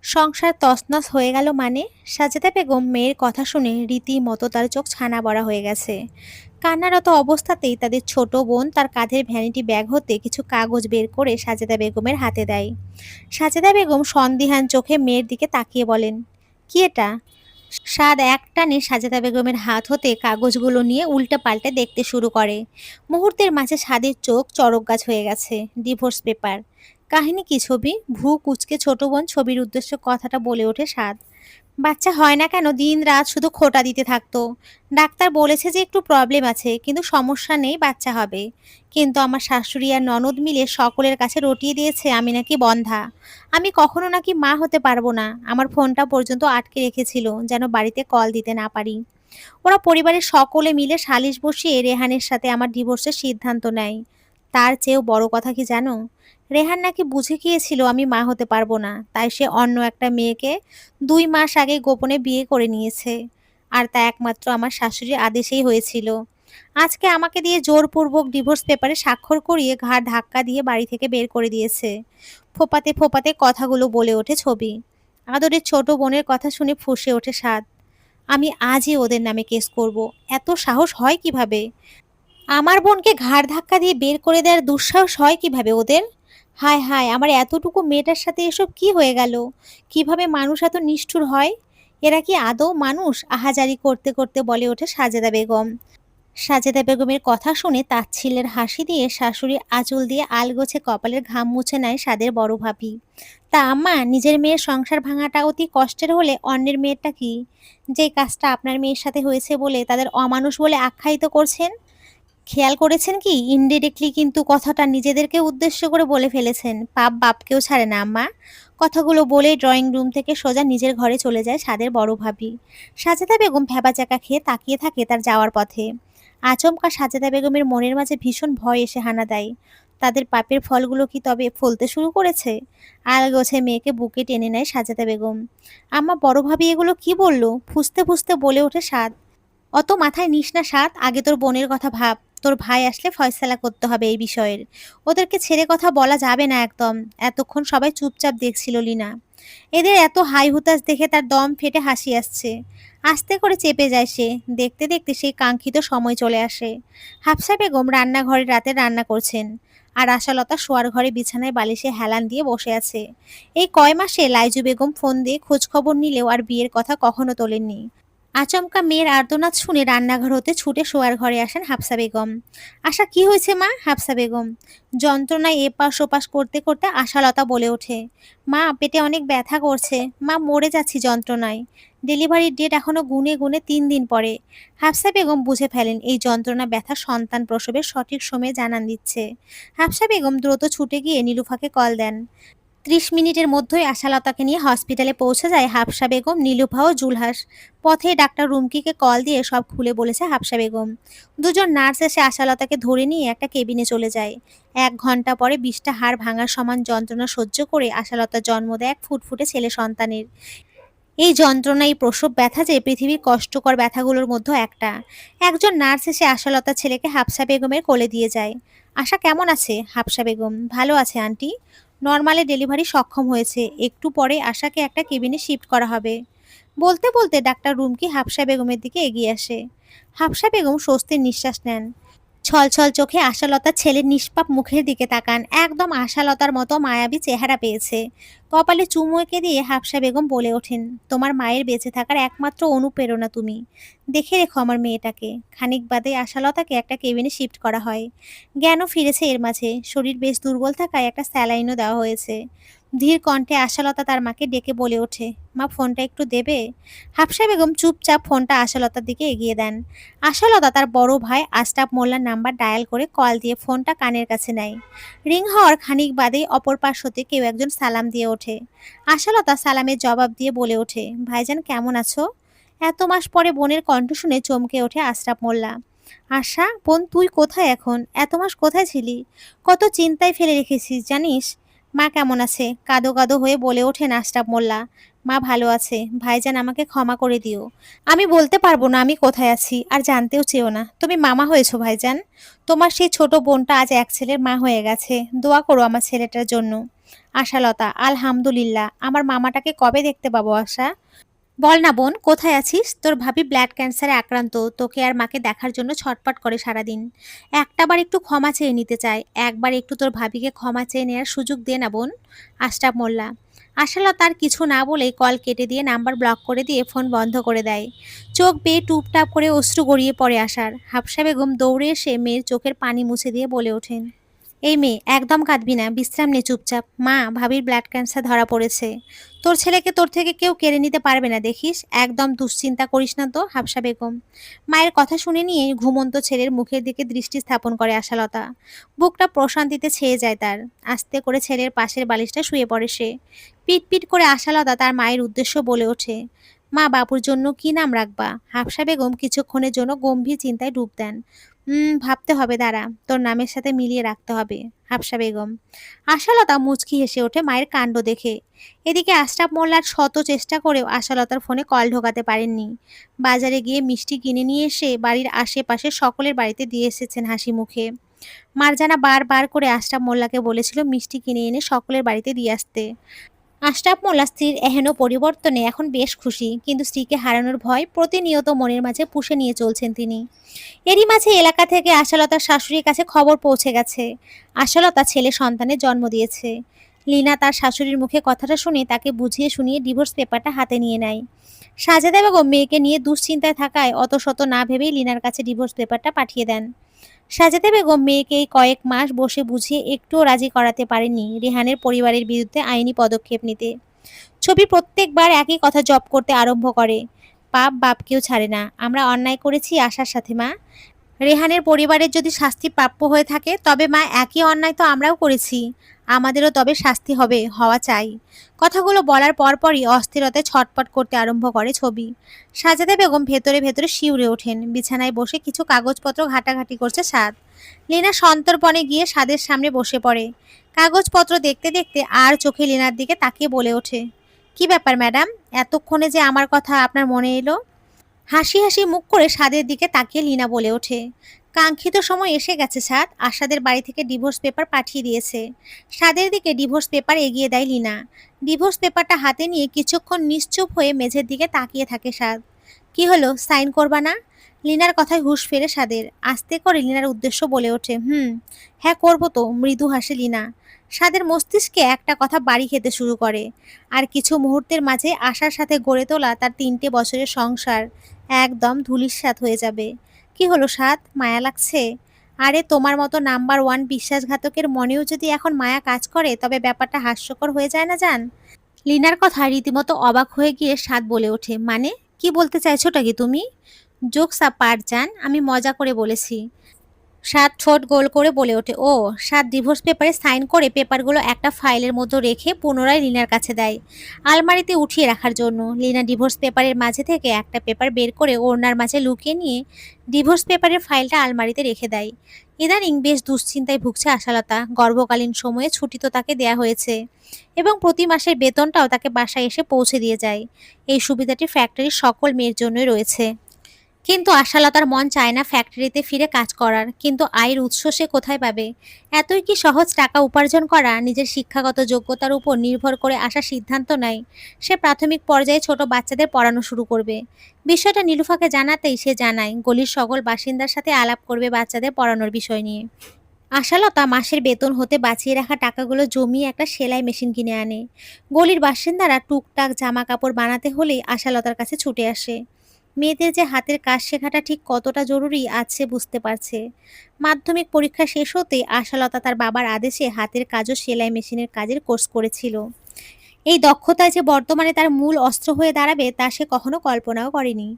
সংসার তছনছ হয়ে গেল মানে? সাজেদা বেগম মেয়ের কথা শুনে রীতিমতো তার চোখ ছানা বড়া হয়ে গেছে। কান্নারত অবস্থাতেই তাদের ছোট বোন তার কাঁধের ভ্যানিটি ব্যাগ হতে কিছু কাগজ বের করে সাজেদা বেগমের হাতে দেয়। সাজেদা বেগম সন্দিহান চোখে মেয়ের দিকে তাকিয়ে বলেন, কি এটা? সাদ একটানে সাজেদা বেগমের হাত হতে কাগজগুলো নিয়ে উল্টে পাল্টে দেখতে শুরু করে। মুহূর্তের মাঝে সাদের চোখ চড়ক গাছ হয়ে গেছে। Divorce paper. কাহিনী কি ছবি? ভ্রু কুচকে ছোট বোন ছবির উদ্দেশ্য কথাটা বলে ওঠে সাদ। বাচ্চা হয় না কেন? দিন রাত শুধু খোঁটা দিতে থাকতো। ডাক্তার বলেছে যে একটু প্রবলেম আছে, কিন্তু সমস্যা নেই, বাচ্চা হবে। কিন্তু আমার শাশুড়ি আর ননদ মিলে সকলের কাছে রটিয়ে দিয়েছে আমি নাকি বন্ধা। আমি কখনো নাকি মা হতে পারবো না। আমার ফোনটা পর্যন্ত আটকে রেখেছিল যেন বাড়িতে কল দিতে না পারি। ওরা পরিবারের সকলে মিলে সালিশ বসিয়ে রেহানের সাথে আমার ডিভোর্সের সিদ্ধান্ত নেয়। তার চেয়েও বড় কথা কি জানো? রেহান নাকি বুঝে গিয়েছিল আমি মা হতে পারবো না, তাই সে অন্য একটা মেয়েকে 2 মাস আগে গোপনে বিয়ে করে নিয়েছে। আর তা একমাত্র আমার শাশুড়ির আদেশেই হয়েছিল। আজকে আমাকে দিয়ে জোরপূর্বক ডিভোর্স পেপারে স্বাক্ষর করিয়ে ঘাড় ধাক্কা দিয়ে বাড়ি থেকে বের করে দিয়েছে। ফোপাতে ফোপাতে কথাগুলো বলে ওঠে ছবি। আদরের ছোট বোনের কথা শুনে ফুঁসে ওঠে সাদ। আমি আজই ওদের নামে কেস করব। এত সাহস হয় কিভাবে? আমার বোনকে ঘাড় ধাক্কা দিয়ে বের করে দেওয়ার দুঃসাহস হয় কিভাবে ওদের? হায় হায়, আমার এতটুকু মেয়েটার সাথে এসব কি হয়ে গেল? কিভাবে মানুষ এত নিষ্ঠুর হয়? এরা কি আদৌ মানুষ? আহাজারি করতে করতে বলে ওঠে সাজেদা বেগম। সাজেদা বেগমের কথা শুনে তাচ্ছিল্যের হাসি দিয়ে শাশুড়ির আঁচল দিয়ে আলগোছে কপালের ঘাম মুছে নেয় সাদের বড় ভাবি। তা আম্মা, নিজের মেয়ের সংসার ভাঙাটা অতি কষ্টের হলে অন্যের মেয়েরটা কি? যে কাজটা আপনার মেয়ের সাথে হয়েছে বলে তাদের অমানুষ বলে আখ্যায়িত করছেন। খেয়াল করেছেন কি, ইনডিরেক্টলি কিন্তু কথাটা নিজেদেরকে উদ্দেশ্য করে বলে ফেলেছেন। পাপ বাপকেও ছাড়ে না আম্মা। কথাগুলো বলেই ড্রয়িং রুম থেকে সোজা নিজের ঘরে চলে যায় সাদের বড় ভাবি। সাজেদা বেগম ভ্যাবাচ্যাকা খেয়ে তাকিয়ে থাকে তার যাওয়ার পথে। আচমকা সাজেদা বেগমের মনের মাঝে ভীষণ ভয় এসে হানা দেয়। তাদের পাপের ফলগুলো কি তবে ফলতে শুরু করেছে? আলগোছে মেয়েকে বুকে টেনে নেয় সাজেদা বেগম। আম্মা, বড় ভাবি এগুলো কি বলল? ফুঁসতে ফুঁসতে বলে ওঠে সাদ। অত মাথায় নিস না সাত, আগে তোর বোনের কথা ভাব। তোর ভাই আসলে ফয়সালা করতে হবে এই বিষয়ের। ওদেরকে ছেড়ে কথা বলা যাবে না একদম। এতক্ষণ সবাই চুপচাপ দেখছিল লীনা। এদের এত হাই হুতাশ দেখে তার দম ফেটে হাসি আসছে। আস্তে করে চেপে যায় সে। দেখতে দেখতে সেই কাঙ্ক্ষিত সময় চলে আসে। হাফসা বেগম রান্নাঘরে রাতে রান্না করছেন। আর আশালতা শোয়ার ঘরে বিছানায় বালিশে হেলান দিয়ে বসে আছে। এই কয় মাসে লাইজু বেগম ফোন দিয়ে খোঁজ খবর নিলেও আর বিয়ের কথা কখনো তোলেননি। আচমকা মেয়ের আর্তনাদ শুনে রান্নাঘর হতে ছুটে শোয়ার ঘরে আসেন হাফসা বেগম। আশা, কি হয়েছে মা? হাফসা বেগম যন্ত্রণায় এপাশ ওপাশ করতে করতে আশালতা বলে ওঠে, মা পেটে অনেক ব্যথা করছে। মা, মরে যাচ্ছি যন্ত্রণায়। ডেলিভারির ডেট এখনো গুনে গুনে 3 দিন পরে। হাফসা বেগম বুঝে ফেলেন এই যন্ত্রণা ব্যথা সন্তান প্রসবের সঠিক সময়ে জানান দিচ্ছে। হাফসা বেগম দ্রুত ছুটে গিয়ে নীলুফাকে কল দেন। 30 মিনিটের মধ্যেই আশালতাকে নিয়ে হসপিটালে পৌঁছে যায় হাফসা বেগম, নীলুফা ও জুলহাস। পথে ডাক্তার রুমকিকে কল দিয়ে সব খুলে বলেছে হাফসা বেগম। দুজন নার্স এসে আশালতাকে ধরে নিয়ে একটা কেবিনে চলে যায়। 1 ঘন্টা পরে 20টা হাড় ভাঙার সমান যন্ত্রণা সহ্য করে আশালতা জন্ম দেয় এক ফুটফুটে ছেলে সন্তানের। এই যন্ত্রণা, এই প্রসব ব্যথা যে পৃথিবীর কষ্টকর ব্যথাগুলোর মধ্যে একটা। একজন নার্স এসে আশালতার ছেলেকে হাফসা বেগমের কোলে দিয়ে যায়। আশা কেমন আছে? হাফসা বেগম, ভালো আছে আন্টি। নর্মালে ডেলিভারি সক্ষম হয়েছে। একটু পরে আশাকে একটা কেবিনে শিফট করা হবে। বলতে বলতে ডাক্তার রুমকি হাফসা বেগমের দিকে এগিয়ে আসে। হাফসা বেগম স্বস্তির নিঃশ্বাস নেন। ছলছল চোখে আশালতার ছেলের নিষ্পাপ মুখের দিকে তাকান। একদম আশালতার মতো মায়াবী চেহারা পেয়েছে। কপালে চুমু এঁকে দিয়ে হাফসা বেগম বলে ওঠেন, তোমার মায়ের বেঁচে থাকার একমাত্র অনুপ্রেরণা তুমি। দেখে রেখো আমার মেয়েটাকে। খানিক বাদে আশালতাকে একটা কেবিনে শিফট করা হয়। জ্ঞানও ফিরেছে এর মাঝে। শরীর বেশ দুর্বল থাকায় একটা স্যালাইনও দেওয়া হয়েছে। ধীর কণ্ঠে আশালতা তার মাকে ডেকে বলে ওঠে, মা ফোনটা একটু দেবে? হাফসা বেগম চুপচাপ ফোনটা আশালতার দিকে এগিয়ে দেন। আশালতা তার বড় ভাই আশরাফ মোল্লার নাম্বার ডায়াল করে কল দিয়ে ফোনটা কানের কাছে নেয়। রিং হওয়ার খানিক বাদেই অপর পাশ হতে কেউ একজন সালাম দিয়ে ওঠে। আশালতা সালামের জবাব দিয়ে বলে ওঠে, ভাইজান কেমন আছো? এত মাস পরে বোনের কণ্ঠ শুনে চমকে ওঠে আশরাফ মোল্লা। আশা বোন, তুই কোথায় এখন? এত মাস কোথায় ছিলি? কত চিন্তায় ফেলে রেখেছিস জানিস? মা কেমন আছে? কাঁদো কাঁদো হয়ে বলে ওঠেন আশরাফ মোল্লা। মা ভালো আছে। ভাইজান আমাকে ক্ষমা করে দিও। আমি বলতে পারবো না আমি কোথায় আছি, আর জানতেও চেও না। তুমি মামা হয়েছো ভাইজান। তোমার সেই ছোট বোনটা আজ এক ছেলের মা হয়ে গেছে। দোয়া করো আমার ছেলেটার জন্য। আশালতা: আলহামদুলিল্লাহ। আমার মামাটাকে কবে দেখতে পাবো আশা? বল না বোন, কোথায় আছিস? তোর ভাবি ব্লাড ক্যান্সারে আক্রান্ত, তোকে আর মাকে দেখার জন্য ছটফট করে সারাদিন। একটাবার একটু ক্ষমা চেয়ে নিতে চায়, একবার একটু তোর ভাবিকে ক্ষমা চেয়ে নেওয়ার সুযোগ দে না বোন। আশরাফ মোল্লা: আশালতা তার কিছু না বলেই কল কেটে দিয়ে নাম্বার ব্লক করে দিয়ে ফোন বন্ধ করে দেয়। চোখ বেয়ে টুপটাপ করে অশ্রু গড়িয়ে পড়ে আসার। হাফসা বেগম দৌড়ে এসে মেয়ের চোখের পানি মুছে দিয়ে বলে ওঠেন, এই মেয়ে, একদম কাঁদবি না, বিশ্রাম নে চুপচাপ। মা, ভাবির ব্লাড ক্যান্সার ধরা পড়েছে। তোর ছেলেকে তোর থেকে কেউ কেড়ে নিতে পারবে না দেখিস। একদম দুশ্চিন্তা করিস না তো। হাফসা বেগম মায়ের কথা শুনে নিয়ে ঘুমন্ত ছেলের মুখের দিকে দৃষ্টি স্থাপন করে আশালতা। বুকটা প্রশান্তিতে ছেয়ে যায় তার। আস্তে করে ছেলের পাশের বালিশটা শুয়ে পড়ে সে। পিট পিট করে আশালতা তার মায়ের উদ্দেশ্য বলে ওঠে, মা, বাবুর জন্য কি নাম রাখবা? হাফসা বেগম কিছুক্ষণের জন্য গম্ভীর চিন্তায় ডুব দেন। ভাবতে হবে, দাঁড়া, তোর নামের সাথে মিলিয়ে রাখতে হবে। হাফসা বেগম। আশালতা মুচকি হেসে ওঠে মায়ের কাণ্ড দেখে। এদিকে আশরাফ মোল্লার শত চেষ্টা করেও আশালতার ফোনে কল ঢোকাতে পারেননি। বাজারে গিয়ে মিষ্টি কিনে নিয়ে এসে বাড়ির আশেপাশে সকলের বাড়িতে দিয়ে এসেছেন হাসি মুখে। মারজানা বারবার করে আশরাফ মোল্লাকে বলেছিল মিষ্টি কিনে এনে সকলের বাড়িতে দিয়ে আসতে। আশরাফ মোল্লা স্ত্রীর এহেন পরিবর্তনে এখন বেশ খুশি, কিন্তু স্ত্রীকে হারানোর ভয় প্রতিনিয়ত মনের মাঝে পুষে নিয়ে চলছেন তিনি। এরই মাঝে এলাকা থেকে আশালতার শাশুড়ির কাছে খবর পৌঁছে গেছে, আশালতা ছেলে সন্তানের জন্ম দিয়েছে। লিনা তার শাশুড়ির মুখে কথাটা শুনে তাকে বুঝিয়ে শুনিয়ে ডিভোর্স পেপারটা হাতে নিয়ে নেয়। সাজেদা বেগম মেয়েকে নিয়ে দুশ্চিন্তায় থাকায় অত শত না ভেবেই লিনার কাছে ডিভোর্স পেপারটা পাঠিয়ে দেন। সাজেদা বেগম মেয়েকে এই কয়েক মাস বসে বুঝিয়ে একটুও রাজি করাতে পারেননি রেহানের পরিবারের বিরুদ্ধে আইনি পদক্ষেপ নিতে। ছবি প্রত্যেকবার একই কথা জপ করতে আরম্ভ করে, পাপ বাপকেও ছাড়ে না, আমরা অন্যায় করেছি আশার সাথে মা। রেহানের পরিবারের যদি শাস্তি প্রাপ্য হয়ে থাকে তবে মা একই অন্যায় তো আমরাও করেছি, আমাদেরও তবে শাস্তি হবে, হওয়া চাই। কথাগুলো বলার পরপরই অস্থিরতায় ছটপট করতে আরম্ভ করে ছবি। সাজেদা বেগম ভেতরে ভেতরে শিউরে ওঠেন। বিছানায় বসে কিছু কাগজপত্র ঘাটাঘাটি করছে সাদ। লীনা সন্তর্পণে গিয়ে সাদের সামনে বসে পড়ে। কাগজপত্র দেখতে দেখতে আর চোখে লীনার দিকে তাকিয়ে বলে ওঠে, কি ব্যাপার ম্যাডাম, এতক্ষণে যে আমার কথা আপনার মনে এলো? হাসি হাসি মুখ করে সাদের দিকে তাকিয়ে লীনা বলে ওঠে, কাঙ্ক্ষিত সময় এসে গেছে সাদ, আশাদের বাড়ি থেকে ডিভোর্স পেপার পাঠিয়ে দিয়েছে। সাদের দিকে ডিভোর্স পেপার এগিয়ে দেয় লীনা। ডিভোর্স পেপারটা হাতে নিয়ে কিছুক্ষণ নিশ্চুপ হয়ে মেঝের দিকে তাকিয়ে থাকে সাদ। কি হলো, সাইন করবা না? লীনার কথায় হুঁশ ফেরে সাদের। আস্তে করে লীনার উদ্দেশ্য বলে ওঠে, হ্যাঁ করবো তো। মৃদু হাসে লীনা। সাদের মস্তিষ্কে একটা কথা বাড়ি খেতে শুরু করে। আর কিছু মুহূর্তের মাঝে আশার সাথে গড়ে তোলা তার ৩টে বছরের সংসার একদম ধূলিসাৎ হয়ে যাবে। কি হলো সাদ, মায়া লাগছে? আরে তোমার মতো নাম্বার ওয়ান বিশ্বাসঘাতকের মনেও যদি এখন মায়া কাজ করে তবে ব্যাপারটা হাস্যকর হয়ে যায় না জান? লিনার কথা রীতিমতো অবাক হয়ে গিয়ে সাদ বলে ওঠে, মানে কি বলতে চাইছোটা কি তুমি? জোকস আপার্ট জান, আমি মজা করে বলেছি। সাদ ঠোঁট গোল করে বলে ওঠে, ও। সাদ ডিভোর্স পেপারে সাইন করে পেপারগুলো একটা ফাইলের মধ্যে রেখে পুনরায় লিনার কাছে দেয়, আলমারিতে উঠিয়ে রাখার জন্য। লিনা ডিভোর্স পেপারের মাঝে থেকে একটা পেপার বের করে ওড়নার মাঝে লুকিয়ে নিয়ে ডিভোর্স পেপারের ফাইলটা আলমারিতে রেখে দেয়। ইদানিং বেশ দুশ্চিন্তায় ভুগছে আশালতা। গর্ভকালীন সময়ে ছুটি তো তাকে দেয়া হয়েছে এবং প্রতি মাসের বেতনটাও তাকে বাসায় এসে পৌঁছে দিয়ে যায়। এই সুবিধাটি ফ্যাক্টরির সকল মেয়ের জন্যই রয়েছে। কিন্তু আশালতার মন চায় না ফ্যাক্টরিতে ফিরে কাজ করার, কিন্তু আয়ের উৎস সে কোথায় পাবে? এতই কি সহজ টাকা উপার্জন করা? নিজের শিক্ষাগত যোগ্যতার উপর নির্ভর করে আসা সিদ্ধান্ত নেয় সে প্রাথমিক পর্যায়ে ছোট বাচ্চাদের পড়ানো শুরু করবে। বিষয়টা নীলুফাকে জানাতেই সে জানায় গলির সকল বাসিন্দার সাথে আলাপ করবে বাচ্চাদের পড়ানোর বিষয় নিয়ে। আশালতা মাসের বেতন হতে বাঁচিয়ে রাখা টাকাগুলো জমিয়ে একটা সেলাই মেশিন কিনে আনে। গলির বাসিন্দারা টুকটাক জামা কাপড় বানাতে হলেই আশালতার কাছে ছুটে আসে। মেয়েদের যে হাতের কাজ শেখাটা ঠিক কতটা জরুরি আজ সে বুঝতে পারছে। মাধ্যমিক পরীক্ষা শেষ হতেই আশালতা তার বাবার আদেশে হাতের কাজ ও সেলাই মেশিনের কাজের কোর্স করেছিল। এই দক্ষতায় যে বর্তমানে তার মূল অস্ত্র হয়ে দাঁড়াবে তা সে কখনো কল্পনাও করেনি।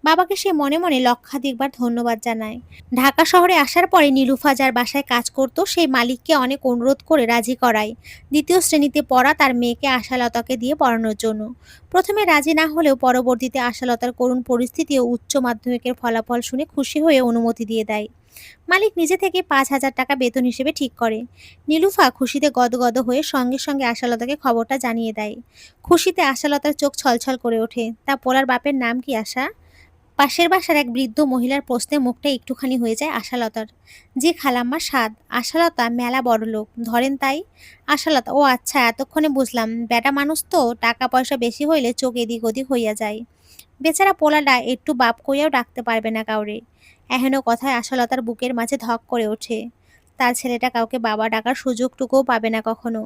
বাবাকে সে মনে মনে লক্ষাধিকবার ধন্যবাদ জানায়। ঢাকা শহরে আসার পরে নীলুফা যার বাসায় কাজ করত সেই মালিককে অনেক অনুরোধ করে রাজি করায় দ্বিতীয় শ্রেণীতে পড়া তার মেয়েকে আশালতাকে দিয়ে পড়ানোর জন্য। প্রথমে রাজি না হলেও পরবর্তীতে আশালতার করুণ পরিস্থিতি ও উচ্চ মাধ্যমিকের ফলাফল শুনে খুশি হয়ে অনুমতি দিয়ে দেয়। মালিক নিজে থেকে ৫,০০০ টাকা বেতন হিসেবে ঠিক করে। নীলুফা খুশিতে গদগদ হয়ে সঙ্গে সঙ্গে আশালতাকে খবরটা জানিয়ে দেয়। খুশিতে আশালতার চোখ ছলছল করে ওঠে। তা পোলার বাপের নাম কি আশা? পাশের বাসার এক বৃদ্ধ মহিলার প্রশ্নে মুখটা একটুখানি হয়ে যায় আশালতার। জি খালাম্মা স্বাদ। আশালতা মেলা বড়লোক ধরেন তাই? আশালতা ও আচ্ছা এতক্ষণে বুঝলাম বেটা মানুষ তো টাকা পয়সা বেশি হইলে চোখ এদিক ওদিক হইয়া যায়। বেচারা পোলাডা একটু বাপ কইয়াও ডাকতে পারবে না কাউরে। এহেন কথায় আশালতার বুকের মাঝে ধক করে ওঠে। তার ছেলেটা কাউকে বাবা ডাকার সুযোগটুকুও পাবে না কখনো।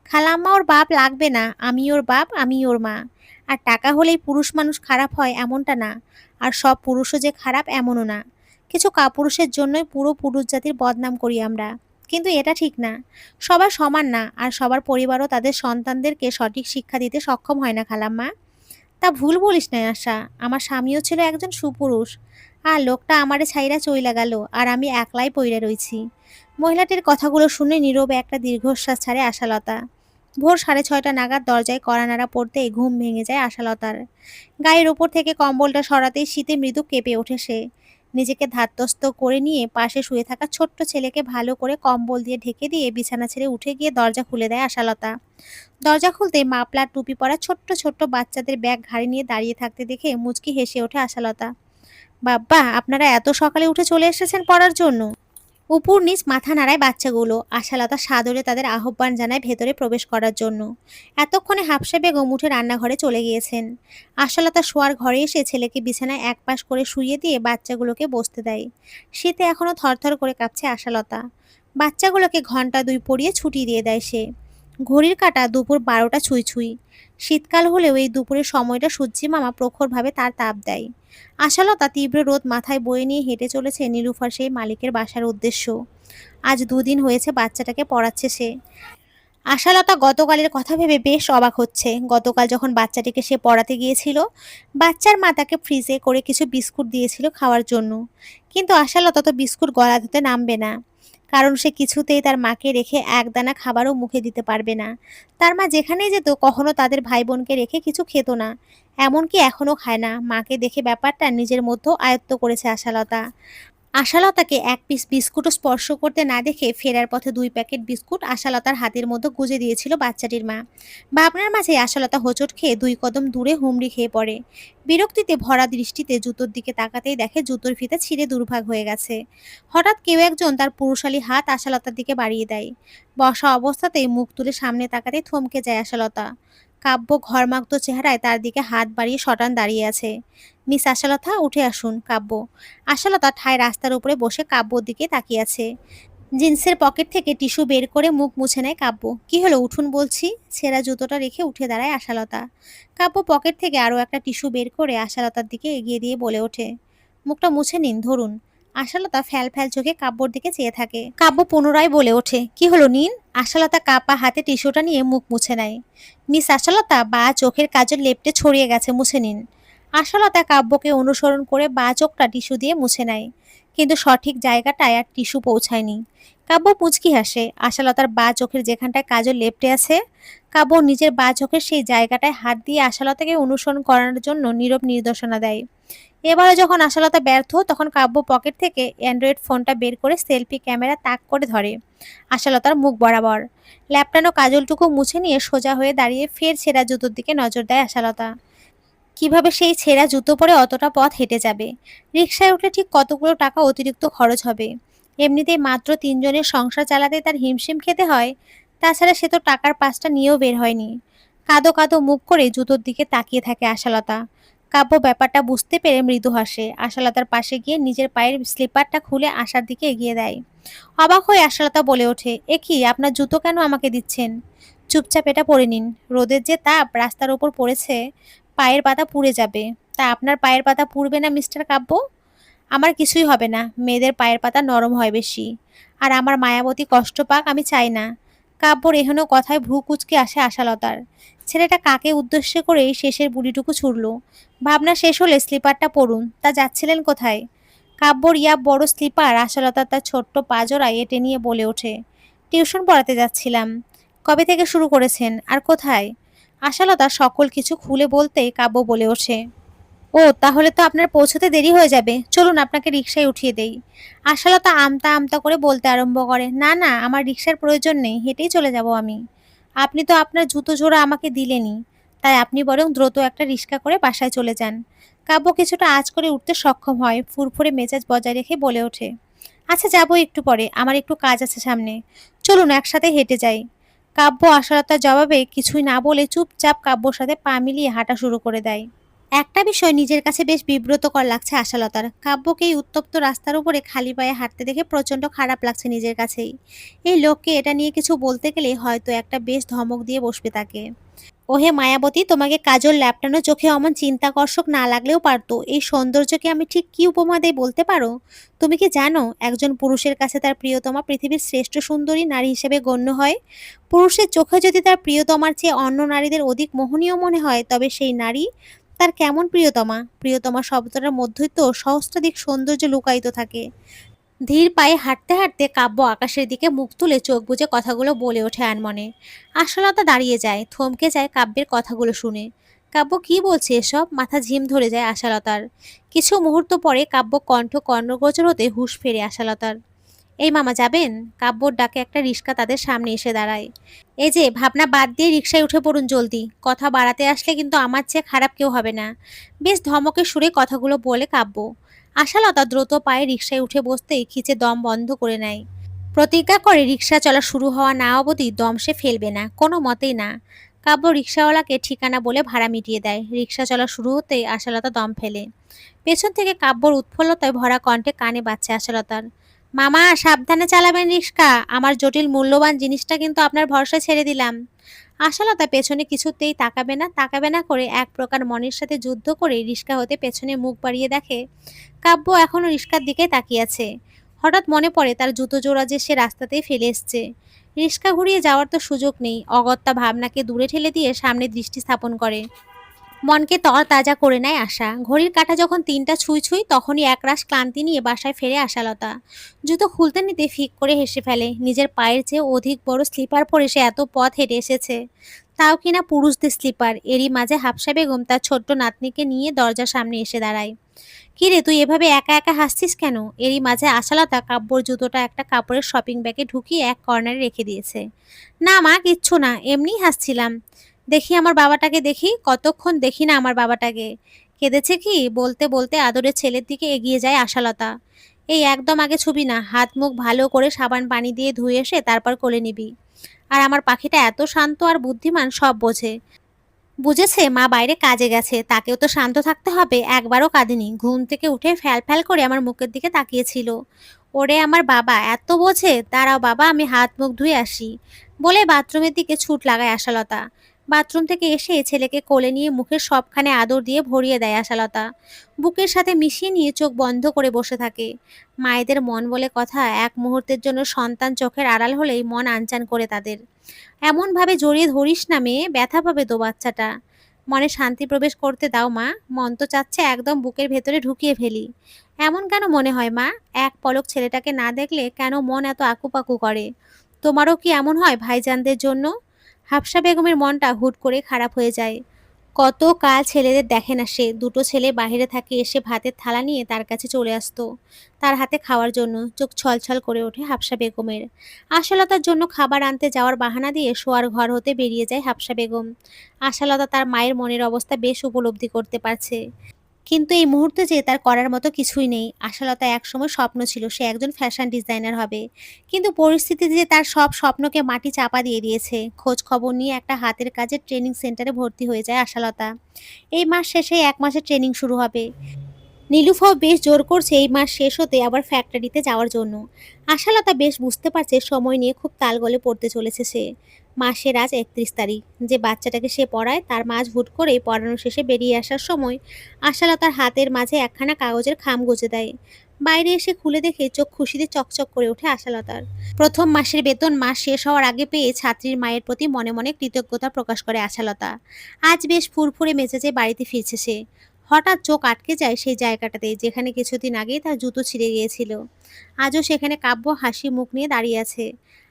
খালাম্মা ওর বাপ লাগবে না, আমি ওর বাপ, আমি ওর মা। আর টাকা হলেই পুরুষ মানুষ খারাপ হয় এমনটা না, আর সব পুরুষও যে খারাপ এমনও না। কিছু কাপুরুষের জন্যই পুরো পুরুষ জাতির বদনাম করি আমরা। কিন্তু এটা ঠিক না। সবার সমান না, আর সবার পরিবারও তাদের সন্তানদেরকে সঠিক শিক্ষা দিতে সক্ষম হয় না খালাম্মা। তা ভুল বলিস নাই আশা, আমার স্বামীও ছিল একজন সুপুরুষ। আর লোকটা আমারে ছাইরা চইলা গেল, আর আমি একলাই পইরা রইছি। মহিলাটির কথাগুলো শুনে নীরবে একটা দীর্ঘশ্বাস ছাড়ে আশালতা। ভোর 6:30 নাগাদ দরজায় কড়া নাড়া পড়তেই ঘুম ভেঙে যায় আশালতার। গায়ের উপর থেকে কম্বলটা সরাতেই শীতে মৃদু কেঁপে ওঠে সে। নিজেকে ধাতস্থ করে নিয়ে পাশে শুয়ে থাকা ছোট্ট ছেলেকে ভালো করে কম্বল দিয়ে ঢেকে দিয়ে বিছানা ছেড়ে উঠে গিয়ে দরজা খুলে দেয় আশালতা। দরজা খুলতেই মাপলার টুপি পরা ছোট্ট ছোট্ট বাচ্চাদের ব্যাগ ঘাড়ে নিয়ে দাঁড়িয়ে থাকতে দেখে মুচকি হেসে ওঠে আশালতা। বাব্বা, আপনারা এত সকালে উঠে চলে এসেছেন পড়ার জন্য? উপর নিচ মাথা নাড়ায় বাচ্চাগুলো। আশালতা সাদরে তাদের আহ্বান জানায় ভেতরে প্রবেশ করার জন্য। এতক্ষণে হাফসা বেগম উঠে রান্নাঘরে চলে গিয়েছেন। আশালতা শোয়ার ঘরে এসে ছেলেকে বিছানায় একপাশ করে শুইয়ে দিয়ে বাচ্চাগুলোকে বসতে দেয়। শীতে এখনো থরথর করে কাঁপছে আশালতা। বাচ্চাগুলোকে ঘন্টা 2 পরিয়ে ছুটি দিয়ে দেয় সে। ঘড়ির কাঁটা দুপুর 12টা ছুঁই ছুঁই। শীতকাল হলেও এই দুপুরের সময়টা সূর্যি মামা প্রখরভাবে তার তাপ দেয়। আশালতা তীব্র রোদ মাথায় বয়ে নিয়ে হেঁটে চলেছে নীলুফার সেই মালিকের বাসার উদ্দেশ্য। আজ 2 দিন হয়েছে বাচ্চাটাকে পড়াচ্ছে সে। আশালতা গতকালের কথা ভেবে বেশ অবাক হচ্ছে। গতকাল যখন বাচ্চাটিকে সে পড়াতে গিয়েছিল, বাচ্চার মা তাকে ফ্রিজে করে কিছু বিস্কুট দিয়েছিল খাওয়ার জন্য। কিন্তু আশালতা তো বিস্কুট গলা ধুতে নামবে না, কারণ সে কিছুতেই তার মাকে রেখে একদানা খাবারও মুখে দিতে পারবে না। তার মা যেখানেই যেত কখনো তাদের ভাই বোনকে রেখে কিছু খেত না, এমনকি এখনো খায় না। মাকে দেখে ব্যাপারটা নিজের মধ্যেও আয়ত্ত করেছে আশালতা। আশালতাকে এক পিস বিস্কুটও স্পর্শ করতে না দেখে ফেরার পথে 2 প্যাকেট বিস্কুট আশালতার হাতের মধ্যে গুজে দিয়েছিল বাচ্চাটির মা। ভাবনার মাঝে আশালতা হোঁচট খেয়ে 2 কদম দূরে হুমড়ি খেয়ে পড়ে। বিরক্তিতে ভরা দৃষ্টিতে জুতোর দিকে তাকাতেই দেখে জুতোর ফিতা ছিঁড়ে দুর্ভাগ হয়ে গেছে। হঠাৎ কেউ একজন তার পুরুষালী হাত আশালতার দিকে বাড়িয়ে দেয়। বসা অবস্থাতেই মুখ তুলে সামনে তাকাতেই থমকে যায় আশালতা। কাব্য ঘরমাক্ত চেহারায় তার দিকে হাত বাড়িয়ে শটান দাঁড়িয়ে আছে। মিস আশালতা, উঠে আসুন। কাব্য। আশালতা ঠায় রাস্তার উপরে বসে কাব্যর দিকে তাকিয়ে আছে। জিন্সের পকেট থেকে টিস্যু বের করে মুখ মুছে নেয় কাব্য। কি হলো, উঠুন বলছি। ছেঁড়া জুতোটা রেখে উঠে দাঁড়ায় আশালতা। কাব্য পকেট থেকে আরও একটা টিস্যু বের করে আশালতার দিকে এগিয়ে দিয়ে বলে ওঠে, মুখটা মুছে নিন, ধরুন। আশালতা ফ্যাল ফ্যাল চোখে কাব্যর দিকে চেয়ে থাকে। কাব্য পুনরায় বলে ওঠে, কি হলো নিন। আশালতা কাপা হাতে টিস্যুটা নিয়ে মুখ মুছে নেয়। মিস আশালতা, বা চোখের কাজল লেপটে ছড়িয়ে গেছে, মুছে নিন। আশালতা কাব্যকে অনুসরণ করে বা চোখটা টিস্যু দিয়ে মুছে নেয়, কিন্তু সঠিক জায়গাটায় আর টিস্যু পৌঁছায়নি। কাব্য পুচকি হাসে। আশালতার বা চোখের যেখানটায় কাজল লেপটে আছে, কাব্য নিজের বা চোখের সেই জায়গাটায় হাত দিয়ে আশালতাকে অনুসরণ করানোর জন্য নীরব নির্দেশনা দেয়। এবারে যখন আশালতা ব্যর্থ, তখন কাব্য পকেট থেকে অ্যান্ড্রয়েড ফোনটা বের করে সেলফি ক্যামেরা তাক করে ধরে আশালতার মুখ বরাবর। ল্যাপটানো কাজলটুকু মুছে নিয়ে সোজা হয়ে দাঁড়িয়ে ফের ছেঁড়া জুতোর দিকে নজর দেয় আশালতা। কিভাবে সেই ছেঁড়া জুতো পরে অতটা পথ হেঁটে যাবে? রিকশায় উঠলে ঠিক কতগুলো টাকা অতিরিক্ত খরচ হবে? এমনিতেই মাত্র 3 জনের সংসার চালাতে তার হিমশিম খেতে হয়। তাছাড়া সে তো টাকার পাঁচটা নিয়েও বের হয়নি। কাঁদো কাঁদো মুখ করে জুতোর দিকে তাকিয়ে থাকে আশালতা। কাব্য ব্যাপারটা বুঝতে পেরে মৃদু হাসে। আশালতার পাশে গিয়ে নিজের পায়ের স্লিপারটা খুলে আশার দিকে এগিয়ে দেয়। অবাক হয়ে আশালতা বলে ওঠে, এ কি, আপনার জুতো কেন আমাকে দিচ্ছেন? চুপচাপ এটা পরে নিন। রোদের যে তাপ রাস্তার ওপর পড়েছে, পায়ের পাতা পুড়ে যাবে। তা আপনার পায়ের পাতা পুড়বে না মিস্টার কাব্য? আমার কিছুই হবে না, মেয়েদের পায়ের পাতা নরম হয় বেশি। আর আমার মায়াবতী কষ্ট পাক আমি চাই না। কাব্যর এহেন কথায় ভ্রু কুঁচকে আসে আশালতার। ছেলেটা কাকে উদ্দেশ্য করে এই শেষের বুড়িটুকু ছুড়ল? ভাবনা শেষ হলে স্লিপারটা পরুন। তা যাচ্ছিলেন কোথায়? কাব্যর ইয়া বড় স্লিপার আশালতা তার ছোট্ট পাজরায় এটে নিয়ে বলে ওঠে, টিউশন পড়াতে যাচ্ছিলাম। কবে থেকে শুরু করেছেন, আর কোথায়? আশালতা সকল কিছু খুলে বলতেই কাব্য বলে ওঠে, ও তাহলে তো আপনার পৌঁছতে দেরি হয়ে যাবে, চলুন আপনাকে রিকশায় উঠিয়ে দেই। আশালতা আমতা আমতা করে বলতে আরম্ভ করে, না না, আমার রিকশার প্রয়োজন নেই, হেঁটেই চলে যাব আমি। আপনি তো আপনার জুতো জোড়া আমাকে দিলেনই, তাই আপনি বরং দ্রুত একটা রিক্সা করে বাসায় চলে যান। কাব্য কিছুটা আঁচ করে উঠতে সক্ষম হয়, ফুরফুরে মেজাজ বজায় রেখে বলে ওঠে, আচ্ছা যাবো একটু পরে, আমার একটু কাজ আছে সামনে, চলুন একসাথে হেঁটে যাই। কাব্য আশালতার জবাবে কিছুই না বলে চুপচাপ কাব্যর সাথে পা মিলিয়ে হাঁটা শুরু করে দেয়। একটা বিষয় নিজের কাছে বেশ বিব্রতকর লাগছে আশালতার। কাব্যকে এই উত্তপ্ত রাস্তার উপরে খালি পায়ে হাঁটতে দেখে প্রচন্ড খারাপ লাগছে নিজের কাছেই। এই লোককে এটা নিয়ে কিছু বলতে গেলে হয়তো একটা বেশ ধমক দিয়ে বসবে তাকে। ওহে মায়াবতী, তোমাকে কাজল ল্যাপটানো চোখে অমন চিন্তাকর্ষক না লাগলেও পারতো। এই সৌন্দর্যকে আমি ঠিক কি উপমা দেই বলতে পারো? তুমি কি জানো একজন পুরুষের কাছে তার প্রিয়তমা পৃথিবীর শ্রেষ্ঠ সুন্দরী নারী হিসেবে গণ্য হয়? পুরুষের চোখে যদি তার প্রিয়তমার চেয়ে অন্য নারীদের অধিক মোহনীয় মনে হয়, তবে সেই নারী তার কেমন প্রিয়তমা? প্রিয়তমা শব্দটার মধ্যেই তো সহস্রাধিক সৌন্দর্য লুকায়িত থাকে। ধীর পায়ে হাঁটতে হাঁটতে কাব্য আকাশের দিকে মুখ তুলে চোখ বুজে কথাগুলো বলে ওঠে আনমনে। আশালতা দাঁড়িয়ে যায়, থমকে যায় কাব্যের কথাগুলো শুনে। কাব্য কি বলছে এসব? মাথা ঝিম ধরে যায় আশালতার। কিছু মুহূর্ত পরে কাব্য কণ্ঠ কর্ণগোচর হতে হুঁশ ফেরে আশালতার। এই মামা যাবেন? কাব্যর ডাকে একটা রিক্সা তাদের সামনে এসে দাঁড়ায়। এই যে, ভাবনা বাদ দিয়ে রিক্সায় উঠে পড়ুন জলদি, কথা বাড়াতে আসলে কিন্তু আমার চেয়ে খারাপ কেউ হবে না। বেশ ধমকের সুরে কথাগুলো বলে কাব্য। আশালতা দ্রুত পায়ে রিক্সায় উঠে বসতেই খিচে দম বন্ধ করে নেয়। প্রতিজ্ঞা করে রিক্সা চলা শুরু হওয়া না অবধি দম সে ফেলবে না, কোনো মতেই না। কাব্য রিক্সাওয়ালাকে ঠিকানা বলে ভাড়া মিটিয়ে দেয়। রিক্সা চলা শুরু হতেই আশালতা দম ফেলে। পেছন থেকে কাব্যর উৎফুল্লতায় ভরা কণ্ঠে কানে বাজছে আশালতার, মামা সাবধানে চালাবেন রিক্সা, আমার জটিল মূল্যবান জিনিসটা কিন্তু আপনার ভরসায় ছেড়ে দিলাম। আশালতা পেছনে কিছুতেই তাকাবে না করে এক প্রকার মনের সাথে যুদ্ধ করে রিক্সা হতে পেছনে মুখ বাড়িয়ে দেখে কাব্য এখনো রিক্সার দিকে তাকিয়ে আছে। হঠাৎ মনে পড়ে তার জুতো জোড়া যে সে রাস্তাতেই ফেলে এসছে। রিক্সা ঘুরিয়ে যাওয়ার তো সুযোগ নেই। অগত্যা ভাবনাকে দূরে ঠেলে দিয়ে সামনে দৃষ্টি স্থাপন করে। মনকে তরতাজা করে নেয় আশা। ঘড়ির কাঁটা যখন ৩টা ছুঁই ছুঁই, তখনই একরাশ ক্লান্তি নিয়ে বাসায় ফেরে আশালতা। জুতো খুলতে নিতে ফিক করে হেসে ফেলে। নিজের পায়ের চেয়ে অধিক বড় স্লিপার পরে সে এত পথ হেঁটে এসেছে, তাও কিনা পুরুষদের স্লিপার। এরই মাঝে হাফসা বেগম তার ছোট্ট নাতনিকে নিয়ে দরজার সামনে এসে দাঁড়ায়। কিরে, তুই এভাবে একা একা হাসছিস কেন? এরই মাঝে আশালতা কাব্যর জুতোটা একটা কাপড়ের শপিং ব্যাগে ঢুকিয়ে এক কর্নারে রেখে দিয়েছে। না মা, কিচ্ছু না, এমনিই হাসছিলাম। দেখি আমার বাবাটাকে, দেখি, কতক্ষণ দেখি না আমার বাবাটাকে। কেঁদেছে কি? বলতে বলতে আদরের ছেলের দিকে এগিয়ে যায় আশালতা। এই একদম আগে ছুবি না, হাত মুখ ভালো করে সাবান পানি দিয়ে ধুয়ে এসে তারপর কোলে নিবি। আর আমার পাখিটা এত শান্ত আর বুদ্ধিমান, সব বোঝে। বুঝেছে মা বাইরে কাজে গেছে, তাকেও তো শান্ত থাকতে হবে। একবারও কাঁদেনি, ঘুম থেকে উঠে ফ্যাল ফ্যাল করে আমার মুখের দিকে তাকিয়েছিল। ওরে আমার বাবা এত বোঝে, দাঁড়াও বাবা আমি হাত মুখ ধুয়ে আসি বলে বাথরুমের দিকে ছুট লাগায় আশালতা। বাথরুম থেকে এসে ছেলেকে কোলে নিয়ে মুখের সবখানে আদর দিয়ে ভরিয়ে দেয় আশালতা। বুকের সাথে মিশিয়ে নিয়ে চোখ বন্ধ করে বসে থাকে। মায়েদের মন বলে কথা, এক মুহূর্তের জন্য সন্তান চোখের আড়াল হলেই মন আনচান করে তাদের। এমনভাবে জড়িয়ে ধরিস না মেয়ে, ব্যথা পাবে তো বাচ্চাটা। মনে শান্তি প্রবেশ করতে দাও মা, মন তো চাচ্ছে একদম বুকের ভেতরে ঢুকিয়ে ফেলি। এমন কেন মনে হয় মা? এক পলক ছেলেটাকে না দেখলে কেন মন এত আকুপাকু করে? তোমারও কি এমন হয় ভাইজানদের জন্য? হাফসা বেগমের মনটা হুট করে খারাপ হয়ে যায়। কত কাল ছেলেদের দেখে না সে। দুটো ছেলে বাইরে থাকে, এসে ভাতের থালা নিয়ে তার কাছে চলে আসতো তার হাতে খাওয়ার জন্য। চোখ ছলছল করে ওঠে হাফসা বেগমের। আশালতার জন্য খাবার আনতে যাওয়ার বাহানা দিয়ে শোয়ার ঘর হতে বেরিয়ে যায় হাফসা বেগম। আশালতা তার মায়ের মনের অবস্থা বেশ উপলব্ধি করতে পারছে, কিন্তু এই মুহূর্তে যে তার করার মতো কিছুই নেই। আশালতা একসময় স্বপ্ন ছিল সে একজন ফ্যাশন ডিজাইনার হবে, কিন্তু পরিস্থিতি যে তার সব স্বপ্নকে মাটি চাপা দিয়ে দিয়েছে। খোঁজ খবর নিয়ে একটা হাতের কাজের ট্রেনিং সেন্টারে ভর্তি হয়ে যায় আশালতা। এই মাস শেষে ১ মাসের ট্রেনিং শুরু হবে। নীলুফাও বেশ জোর করছে এই মাস শেষ হতে আবার ফ্যাক্টরিতে যাওয়ার জন্য। আশালতা বেশ বুঝতে পারছে সময় নিয়ে খুব তালগলে পড়তে চলেছে সে। মাসের আজ ৩১ তারিখ। যে বাচ্চাটাকে সে পড়ায় তার মাঝ হুট করে পড়ানো শেষে বেরিয়ে আসার সময় আশালতার হাতের মাঝে একখানা কাগজের খাম গুজে দেয়। বাইরে এসে খুলে দেখে চোখ খুশিতে চকচক করে ওঠে আশালতার। প্রথম মাসের বেতন মাস শেষ হওয়ার আগে পেয়ে ছাত্রীর মায়ের প্রতি মনে মনে কৃতজ্ঞতা প্রকাশ করে আশালতা। আজ বেশ ফুরফুরে মেজাজে বাড়িতে ফিরছে সে। হঠাৎ চোখ আটকে যায় সেই জায়গাটাতে যেখানে কিছুদিন আগেই তার জুতো ছিঁড়ে গিয়েছিল। আজও সেখানে কাব্য হাসি মুখ নিয়ে দাঁড়িয়ে আছে।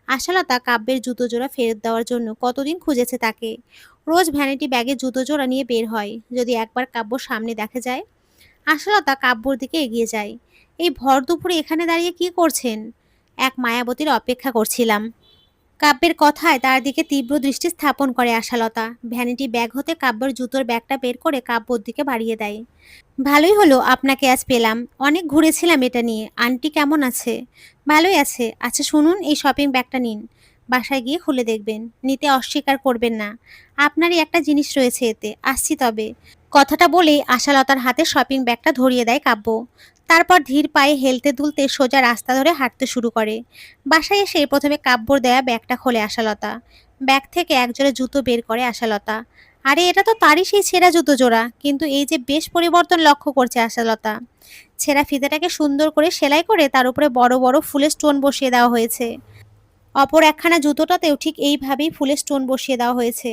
আশালতা কাব্যের জুতো জোড়া ফেরত দেওয়ার জন্য কতদিন খুঁজেছে তাকে। রোজ ভ্যানিটি ব্যাগে জুতো জোড়া নিয়ে বের হয়, যদি একবার কাব্য সামনে দেখা যায়। আশালতা কাব্যর দিকে এগিয়ে যায়। এই ভর দুপুরে এখানে দাঁড়িয়ে কি করছেন? এক মায়াবতীর অপেক্ষা করছিলাম। কাব্যের কথায় তার দিকে তীব্র দৃষ্টি স্থাপন করে আশালতা। ভ্যানিটি ব্যাগ হতে কাব্যের জুতোর ব্যাগটা বের করে কাব্যর দিকে বাড়িয়ে দেয়। ভালোই হলো আপনাকে আজ পেলাম। অনেক ঘুরেছিলাম এটা নিয়ে। আন্টি কেমন আছে? ভালোই আছে। আচ্ছা শুনুন, এই শপিং ব্যাগটা নিন। বাসায় গিয়ে খুলে দেখবেন। নিতে অস্বীকার করবেন না। আপনারই একটা জিনিস রয়েছে এতে। আসছি তবে। কথাটা বলেই আশালতার হাতে শপিং ব্যাগটা ধরিয়ে দেয় কাব্য। তারপর ধীর পায়ে হেলতে দুলতে সোজা রাস্তা ধরে হাঁটতে শুরু করে। বাসায় এসে প্রথমে কাব্যর দেয়া ব্যাগটা খোলে আশালতা। ব্যাগ থেকে একজোড়া জুতো বের করে আশালতা। আরে এটা তো তারই সেই ছেঁড়া জুতো জোড়া, কিন্তু এই যে বেশ পরিবর্তন লক্ষ্য করছে আশালতা। ছেঁড়া ফিতাটাকে সুন্দর করে সেলাই করে তার উপরে বড় বড় ফুলের স্টোন বসিয়ে দেওয়া হয়েছে। অপর একখানা জুতোটাতেও ঠিক এইভাবেই ফুলের স্টোন বসিয়ে দেওয়া হয়েছে।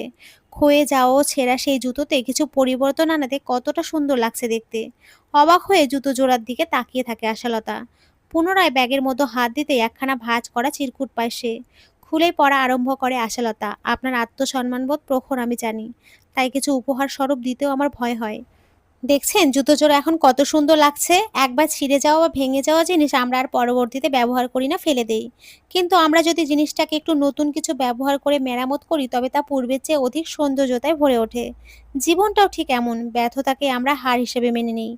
ক্ষয়ে যাওয়া ও ছেঁড়া সেই জুতোতে কিছু পরিবর্তন আনাতে কতটা সুন্দর লাগছে দেখতে। অবাক হয়ে জুতো জোড়ার দিকে তাকিয়ে থাকে আশালতা। পুনরায় ব্যাগের মধ্যে হাত দিতে একখানা ভাঁজ করা চিরকুট পায় সে। খুলেই পড়া আরম্ভ করে আশালতা। আপনার আত্মসম্মানবোধ প্রখর আমি জানি, তাই কিছু উপহার স্বরূপ দিতেও আমার ভয় হয়। দেখছেন জুতো জোড়া এখন কত সুন্দর লাগছে। একবার ছিঁড়ে যাওয়া বা ভেঙে যাওয়া জিনিস আমরা আর পরবর্তীতে ব্যবহার করি না, ফেলে দেই। কিন্তু আমরা যদি জিনিসটাকে একটু নতুন কিছু ব্যবহার করে মেরামত করি তবে তা পূর্বের চেয়ে অধিক সৌন্দর্যতায় ভরে ওঠে। জীবনটাও ঠিক এমন, ব্যর্থতাকে আমরা হার হিসেবে মেনে নিই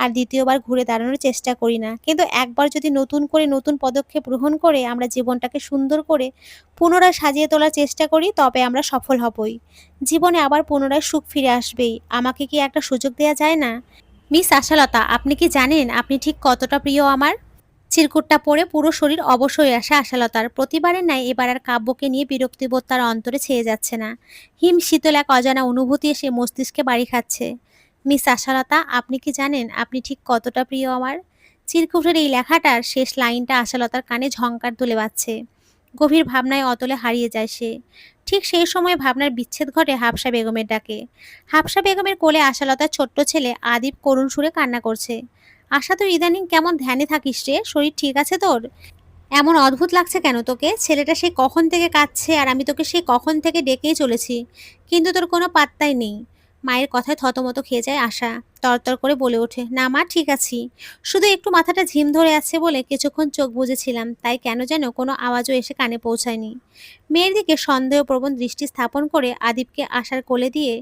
আর দ্বিতীয়বার ঘুরে দাঁড়ানোর চেষ্টা করি না। কিন্তু একবার যদি নতুন করে নতুন পদক্ষেপ গ্রহণ করে আমরা জীবনটাকে সুন্দর করে পুনরায় সাজিয়ে তোলার চেষ্টা করি তবে আমরা সফল হবই। জীবনে আবার পুনরায় সুখ ফিরে আসবেই। আমাকে কি একটা সুযোগ দেয়া যায় না? মিস আশালতা, আপনি কি জানেন আপনি ঠিক কতটা প্রিয় আমার? চিরকুটটা পরে পুরো শরীর অবশ হয়ে আসে আশালতার। প্রতিবারের ন্যায় এবার আর কাব্যকে নিয়ে বিরক্তিবোধ তার অন্তরে ছেয়ে যাচ্ছে না। হিম শীতল এক অজানা অনুভূতি এসে মস্তিষ্কে বাড়ি খাচ্ছে। মিস আশালতা, আপনি কি জানেন আপনি ঠিক কতটা প্রিয় আমার? চিরকুটের এই লেখাটার শেষ লাইনটা আশালতার কানে ঝংকার তুলে বাজছে। গভীর ভাবনায় অতলে হারিয়ে যায় সে। ঠিক সেই সময় ভাবনার বিচ্ছেদ ঘটে হাফসা বেগমের ডাকে। হাফসা বেগমের কোলে আশালতার ছোট্ট ছেলে আদিব করুণ সুরে কান্না করছে। আশা, তুই ইদানিং কেমন ধ্যানে থাকিস রে? শরীর ঠিক আছে তোর? এমন অদ্ভুত লাগছে কেন তোকে? ছেলেটা সেই কখন থেকে কাঁদছে আর আমি তোকে সেই কখন থেকে ডেকেই চলেছি, কিন্তু তোর কোনো পাত্তাই নেই। মায়ের কথায় থতমত খেয়ে যায় আশা। তরতর করে বলে ওঠে, না মা, ঠিক আছি। শুধু একটু মাথাটা ঝিম ধরে আছে বলে কিছুক্ষণ চোখ বুজেছিলাম, তাই কেন যেন কোনো আওয়াজও এসে কানে পৌঁছায়নি। মেয়ের দিকে সন্দেহপ্রবণ দৃষ্টি স্থাপন করে আদিবকে আশার কোলে দিয়ে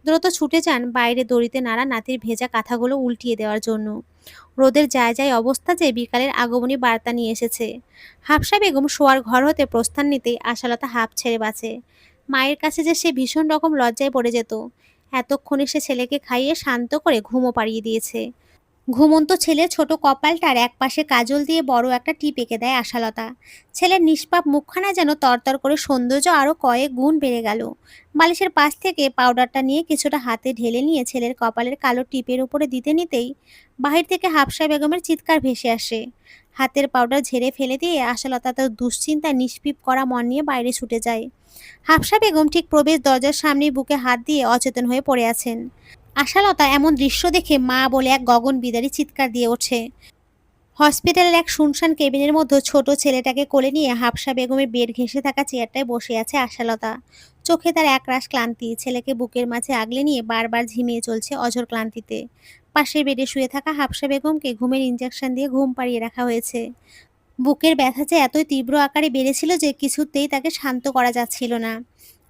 দ্রুত ছুটে যান বাইরে দড়িতে নাড়া নাতির ভেজা কাঁথাগুলো উল্টিয়ে দেওয়ার জন্য। রোদের যায় যায় অবস্থা যে বিকালের আগমনী বার্তা নিয়ে এসেছে। হাফসা বেগম শোয়ার ঘর হতে প্রস্থান নিতেই আশালতা হাঁপ ছেড়ে বাঁচে। মায়ের কাছে যে সে ভীষণ রকম লজ্জায় পড়ে যেত। এতক্ষণে সে ছেলেকে খাইয়ে শান্ত করে ঘুমও পাড়িয়ে দিয়েছে। ঘুমন্ত ছেলে ছোট কপালটার একপাশে কাজল দিয়ে বড় একটা টিপ এঁকে দেয় আশালতা। ছেলের নিষ্পাপ মুখখানা যেন তরতর করে সৌন্দর্য আরো কয়েক গুণ বেড়ে গেল। বালিশের পাশ থেকে পাউডারটা নিয়ে কিছুটা হাতে ঢেলে নিয়ে ছেলের কপালের কালো টিপের উপরে দিতে নিতেই বাহির থেকে হাফসা বেগমের চিৎকার ভেসে আসে। হাতের পাউডার ঝেড়ে ফেলে দিয়ে আশালতা তার দুশ্চিন্তা নিষ্পিপ করা মন নিয়ে বাইরে ছুটে যায়। হাফসা বেগম ঠিক প্রবেশ দরজার সামনেই বুকে হাত দিয়ে অচেতন হয়ে পড়ে আছেন। আশালতা এমন দৃশ্য দেখে মা বলে এক গগন বিদারী চিৎকার দিয়ে ওঠে। হসপিটালের এক শুনশান কেবিনের মধ্যে ছোট ছেলেটাকে কোলে নিয়ে হাফসা বেগমের বেড ঘেঁষে থাকা চেয়ারটায় বসে আছে আশালতা। চোখে তার একরাশ ক্লান্তি। ছেলেকে বুকের মাঝে আগলে নিয়ে বারবার ঝিমিয়ে চলছে অঝোর ক্লান্তিতে। পাশের বেডে শুয়ে থাকা হাফসা বেগমকে ঘুমের ইঞ্জেকশন দিয়ে ঘুম পাড়িয়ে রাখা হয়েছে। বুকের ব্যথা যে এতই তীব্র আকারে বেড়েছিল যে কিছুতেই তাকে শান্ত করা যাচ্ছিল না।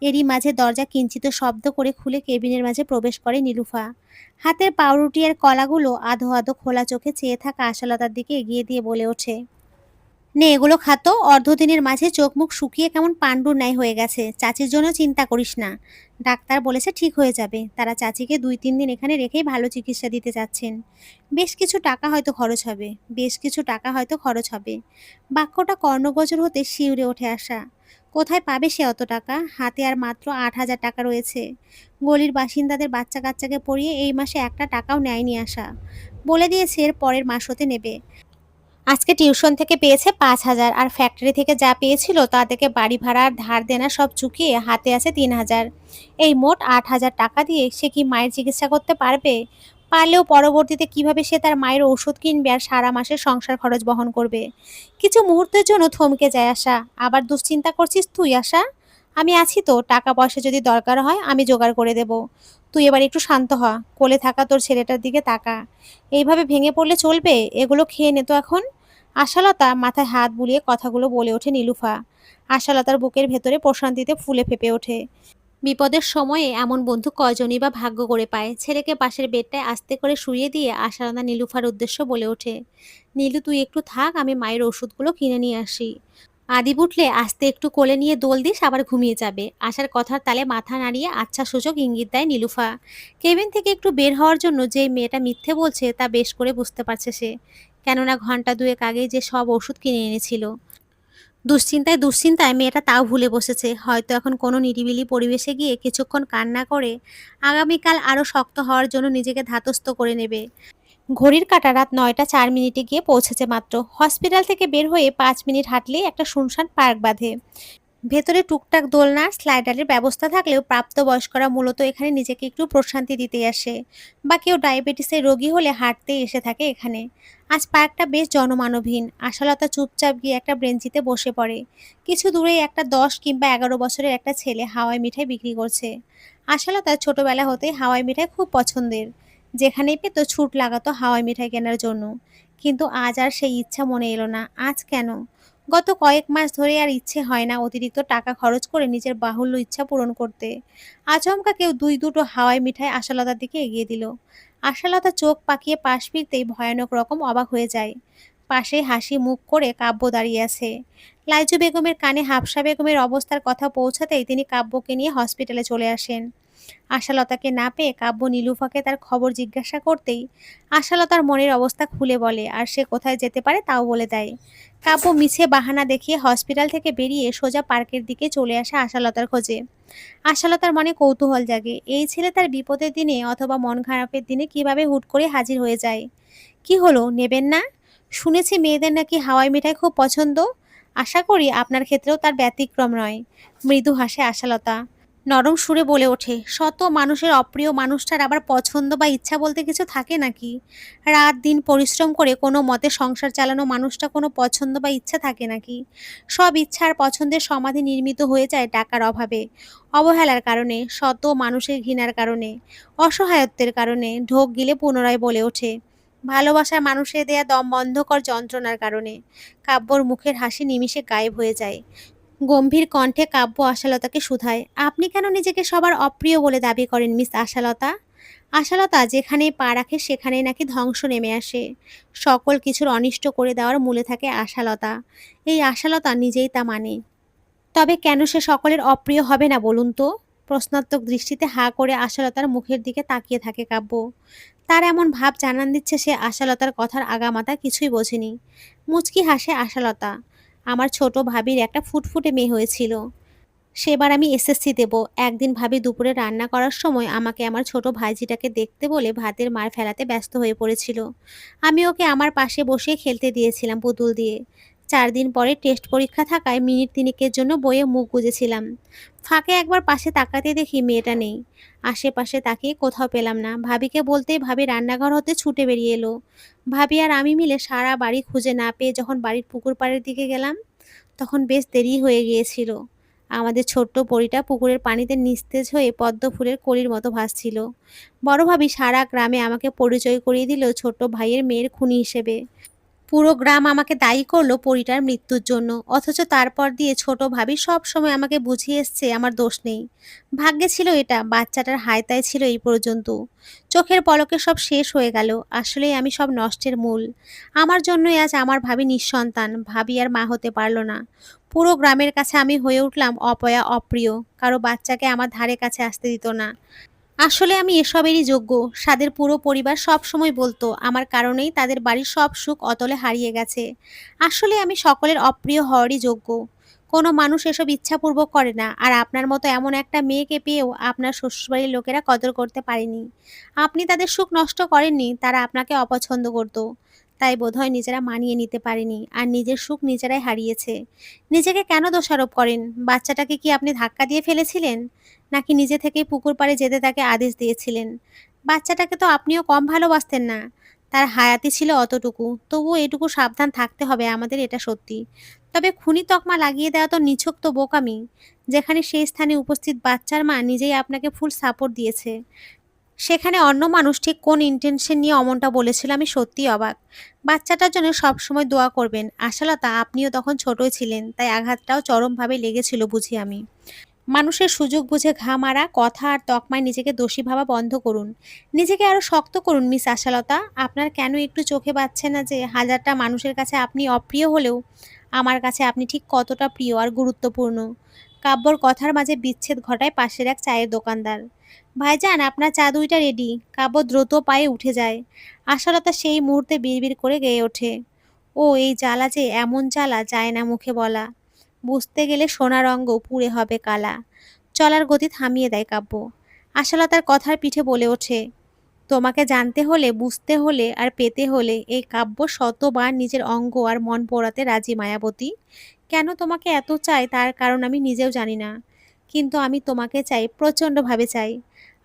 এরই মাঝে দরজা কিঞ্চিত শব্দ করে খুলে কেবিনের মাঝে প্রবেশ করে নীলুফা। হাতের পাউরুটি আর কলাগুলো আধো আধো খোলা চোখে চেয়ে থাকা আশালতার দিকে এগিয়ে দিয়ে বলে ওঠে, নে এগুলো খাতো। অর্ধদিনের মাঝে চোখ মুখ শুকিয়ে কেমন পাণ্ডুর ন্যায় হয়ে গেছে। চাচির জন্য চিন্তা করিস না, ডাক্তার বলেছে ঠিক হয়ে যাবে। তারা চাচিকে 2-3 দিন এখানে রেখেই ভালো চিকিৎসা দিতে চাচ্ছেন। বেশ কিছু টাকা হয়তো খরচ হবে, বেশ কিছু টাকা হয়তো খরচ হবে। বাক্যটা কর্ণগোচর হতে শিউরে ওঠে আসা। কোথায় পাবে সে অত টাকা? হাতে আর মাত্র 8,000 টাকা রয়েছে। গলির বাসিন্দাদের বাচ্চা কাচ্চাকে পড়িয়ে এই মাসে একটা টাকাও নেয়নি আসা। বলে দিয়েছে এর পরের মাস হতে নেবে। আজকে টিউশন থেকে পেয়েছে 5,000 আর ফ্যাক্টরি থেকে যা পেয়েছিল তা থেকে বাড়ি ভাড়া আর ধার দেনা সব চুকিয়ে হাতে আছে 3,000। এই মোট 8,000 টাকা দিয়ে সে কি মায়ের চিকিৎসা করতে পারবে? পারলেও পরবর্তীতে কিভাবে সে তার মায়ের ওষুধ কিনবে আর সারা মাসের সংসার খরচ বহন করবে? কিছু মুহূর্তের জন্য থমকে যায় আশা। আবার দুশ্চিন্তা করছিস তুই আশা? আমি আছি তো, টাকা পয়সা যদি দরকার হয় আমি জোগাড় করে দেব। তুই এবার একটু শান্ত হ। কোলে থাকা তোর ছেলেটার দিকে তাকা। এইভাবে ভেঙে পড়লে চলবে? এগুলো খেয়ে নে তো এখন। আশালতা মাথায় হাত বুলিয়ে কথাগুলো বলে ওঠে নীলুফা। আশালতার বুকের ভেতরে প্রশান্তিতে ফুলে ফেঁপে ওঠে। বিপদের সময়ে এমন বন্ধু কয়জনই বা ভাগ্য করে পায়। ছেলেকে পাশের বেডটায় আস্তে করে শুইয়ে দিয়ে আশালতা নীলুফার উদ্দেশ্য বলে ওঠে, নীলু তুই একটু থাক, আমি মায়ের ওষুধগুলো কিনে নিয়ে আসি। আদিব উঠলে আস্তে একটু কোলে নিয়ে দোল দিস, আবার ঘুমিয়ে যাবে। আশার কথার তালে মাথা নাড়িয়ে আচ্ছা সুযোগ ইঙ্গিত দেয় নীলুফা। কেবিন থেকে একটু বের হওয়ার জন্য যে মেয়েটা মিথ্যে বলছে তা বেশ করে বুঝতে পারছে সে, কেননা ঘন্টা দুয়েক আগেই যে সব ওষুধ কিনে এনেছিল। দুশ্চিন্তায় দুশ্চিন্তায় মেয়েটা তাও ভুলে বসেছে, হয়তো এখন কোনো নিরিবিলি পরিবেশে গিয়ে কিছুক্ষণ কান্না করে আগামীকাল আরও শক্ত হওয়ার জন্য নিজেকে ধাতস্থ করে নেবে। ঘড়ির কাঁটা রাত ৯টা ৪ মিনিটে গিয়ে পৌঁছেছে মাত্র। হসপিটাল থেকে বের হয়ে ৫ মিনিট হাঁটলেই একটা শুনশান পার্ক বাঁধে। ভেতরে টুকটাক দোলনা স্লাইডারের ব্যবস্থা থাকলেও প্রাপ্তবয়স্করা মূলত এখানে নিজেকে একটু প্রশান্তি দিতে আসে, বা কেউ ডায়াবেটিসের রোগী হলে হাঁটতে এসে থাকে এখানে। আজ পার্কটা বেশ জনমানবহীন। আশালতা চুপচাপ গিয়ে একটা বেঞ্চিতে বসে পড়ে। কিছু দূরেই একটা ১০ কিংবা ১১ বছরের একটা ছেলে হাওয়াই মিঠাই বিক্রি করছে। আশালতা ছোটবেলা হতেই হাওয়াই মিঠাই খুব পছন্দের। যেখানেই পেত ছুট লাগাতো হাওয়াই মিঠাই কেনার জন্য। কিন্তু আজ আর সেই ইচ্ছা মনে এলো না। আজ কেন? গত কয়েক মাস ধরে আর ইচ্ছে হয় না অতিরিক্ত টাকা খরচ করে নিজের বাহুল্য ইচ্ছা পূরণ করতে। আচমকা কেউ ২ দুটো হাওয়াই মিঠাই আশালতার দিকে এগিয়ে দিল। আশালতা চোখ পাকিয়ে পাশ ফিরতেই ভয়ানক রকম অবাক হয়ে যায়। পাশে হাসি মুখ করে কাব্য দাঁড়িয়ে আছে। লাইজু বেগমের কানে হাফসা বেগমের অবস্থার কথা পৌঁছাতেই তিনি কাব্যকে নিয়ে হসপিটালে চলে আসেন। আশালতাকে না পেয়ে কাব্য নীলুফাকে তার খবর জিজ্ঞাসা করতেই আশালতার মনের অবস্থা খুলে বলে, আর সে কোথায় যেতে পারে তাও বলে দেয়। কাব্য মিছে বাহানা দেখিয়ে হসপিটাল থেকে বেরিয়ে সোজা পার্কের দিকে চলে আসে আশালতার খোঁজে। আশালতার মনে কৌতূহল জাগে, এই ছেলে তার বিপদের দিনে অথবা মন খারাপের দিনে কিভাবে হুট করে হাজির হয়ে যায়। কি হলো, নেবেন না? শুনেছি মেয়েদের নাকি হাওয়াই মিঠাই খুব পছন্দ। আশা করি আপনার ক্ষেত্রেও তার ব্যতিক্রম নয়। মৃদু হাসে আশালতা। নরম সুরে বলে ওঠে, শত মানুষের অপ্রিয় মানুষটার আবার পছন্দ বা ইচ্ছা বলতে কিছু থাকে নাকি? রাত দিন পরিশ্রম করে কোনো মতে সংসার চালানো মানুষটা কোনো পছন্দ বা ইচ্ছা থাকে নাকি? সব ইচ্ছা আর পছন্দের সমাধি নির্মিত হয়ে যায় টাকার অভাবে, অবহেলার কারণে, শত মানুষের ঘৃণার কারণে, অসহায়ত্বের কারণে। ঢোক গিলে পুনরায় বলে ওঠে, ভালোবাসার মানুষের দেয়া দমবন্ধকর যন্ত্রণার কারণে। কাব্যর মুখের হাসি নিমিষে গায়েব হয়ে যায়। গম্ভীর কণ্ঠে কাব্য আশালতাকে শুধায়, আপনি কেন নিজেকে সবার অপ্রিয় বলে দাবি করেন মিস আশালতা? আশালতা যেখানেই পা রাখে সেখানেই নাকি ধ্বংস নেমে আসে। সকল কিছুর অনিষ্ট করে দেওয়ার মূলে থাকে আশালতা। এই আশালতা নিজেই তা মানে। তবে কেন সে সকলের অপ্রিয় হবে না বলুন তো? প্রশ্নাত্মক দৃষ্টিতে হাঁ করে আশালতার মুখের দিকে তাকিয়ে থাকে কাব্য। তার এমন ভাব জানান দিচ্ছে সে আশালতার কথার আগামাথা কিছুই বোঝেনি। মুচকি হাসে আশালতা। আমার ছোট ভাবির একটা ফুটফুটে মেয়ে হয়েছিল। সেবার আমি এসএসসি দেব। একদিন ভাবি দুপুরে রান্না করার সময় আমাকে আমার ছোট ভাইঝিটাকে দেখতে বলে ভাতের মার ফেলাতে ব্যস্ত হয়ে পড়েছিল। আমি ওকে আমার পাশে বসিয়ে খেলতে দিয়েছিলাম পুতুল দিয়ে। ৪ দিন পরে টেস্ট পরীক্ষা থাকায় মিনিট তিনেকের জন্য বইয়ে মুখ গুজেছিলাম। ফাঁকে একবার পাশে তাকাতে দেখি মেয়েটা নেই। আশেপাশে তাকিয়ে কোথাও পেলাম না। ভাবিকে বলতেই ভাবি রান্নাঘর হতে ছুটে বেরিয়ে এলো। ভাবি আর আমি মিলে সারা বাড়ি খুঁজে না পেয়ে যখন বাড়ির পুকুর পাড়ের দিকে গেলাম, তখন বেশ দেরি হয়ে গিয়েছিল। আমাদের ছোট্ট পরীটা পুকুরের পানিতে নিস্তেজ হয়ে পদ্ম ফুলের কলির মতো ভাসছিল। বড় ভাবি সারা গ্রামে আমাকে পরিচয় করিয়ে দিল ছোট্ট ভাইয়ের মেয়ের খুনি হিসেবে। পুরো গ্রাম আমাকে দায়ী করলো পরীটার মৃত্যুর জন্য, অথচ তারপর দিয়ে ছোট ভাবি সব সময় আমাকে বুঝিয়ে এসছে আমার দোষ নেই। ভাগ্যে ছিল এটা, বাচ্চাটার হায়তায় ছিল এই পর্যন্ত। চোখের পলকে সব শেষ হয়ে গেল। আসলেই আমি সব নষ্টের মূল। আমার জন্যই আজ আমার ভাবি নিঃসন্তান, ভাবি আর মা হতে পারলো না। পুরো গ্রামের কাছে আমি হয়ে উঠলাম অপয়া, অপ্রিয়। কারো বাচ্চাকে আমার ধারে কাছে আসতে দিত না। আসলে আমি এসবেরই যোগ্য। সাদের পুরো পরিবার সব সময় বলতো আমার কারণেই তাদের বাড়ির সব সুখ অতলে হারিয়ে গেছে। আসলে আমি সকলের অপ্রিয় হওয়ারই যোগ্য। কোনো মানুষ এসব ইচ্ছাপূর্বক করে না। আর আপনার মতো এমন একটা মেয়েকে পেয়েও আপনার শ্বশুরবাড়ির লোকেরা কদর করতে পারেনি। আপনি তাদের সুখ নষ্ট করেননি, তারা আপনাকে অপছন্দ করত। তাই বোধহয় নিজেরা মানিয়ে নিতে পারেনি আর নিজের সুখ নিজেরাই হারিয়েছে। নিজেকে কেন দোষারোপ করেন? বাচ্চাটাকে কি আপনি ধাক্কা দিয়ে ফেলেছিলেন, নাকি নিজে থেকেই পুকুর পাড়ে যেতে তাকে আদেশ দিয়েছিলেন? বাচ্চাটাকে তো আপনিও কম ভালোবাসতেন না। তার হায়াতি ছিল অতটুকু, তবুও এটুকু সাবধান থাকতে হবে আমাদের, এটা সত্যি। তবে খুনি তকমা লাগিয়ে দেওয়া তো নিছক তো বোকামি। যেখানে সেই স্থানে উপস্থিত বাচ্চার মা নিজেই আপনাকে ফুল সাপোর্ট দিয়েছে। সেখানে অন্য মানুষ ঠিক কোন ইন্টেনশন নিয়ে অমনটা বলেছিল আমি সত্যিই অবাক। বাচ্চাটার জন্য সবসময় দোয়া করবেন। আশালতা, আপনিও তখন ছোটই ছিলেন, তাই আঘাতটাও চরমভাবে লেগেছিল বুঝি আমি। মানুষের সুযোগ বুঝে ঘা মারা, কথা আর তকমায় নিজেকে দোষী ভাবা বন্ধ করুন। নিজেকে আরো শক্ত করুন মিস আশালতা। আপনার কেন একটু চোখে বাজছে না যে হাজারটা মানুষের কাছে আপনি অপ্রিয় হলেও আমার কাছে আপনি ঠিক কতটা প্রিয় আর গুরুত্বপূর্ণ? কাব্যর কথার মাঝে বিচ্ছেদ ঘটায় পাশের এক চায়ের দোকানদার। ভাইজান, আপনার চা দুইটা রেডি। কাব্য দ্রুত পায়ে উঠে যায়। আশালতা সেই মুহূর্তে বিড়বিড় করে গেয়ে ওঠে, ও এই জ্বালা যে এমন জ্বালা যায় না মুখে বলা। বুঝতে গেলে সোনার অঙ্গ পুড়ে হবে কালা। চলার গতি থামিয়ে দেয় কাব্য। আশালতার কথার পিঠে বলে ওঠে, তোমাকে জানতে হলে, বুঝতে হলে আর পেতে হলে এই কাব্য শতবার নিজের অঙ্গ আর মন পোড়াতে রাজি মায়াবতী। কেন তোমাকে এত চাই তার কারণ আমি নিজেও জানি না। কিন্তু আমি তোমাকে চাই, প্রচণ্ডভাবে চাই।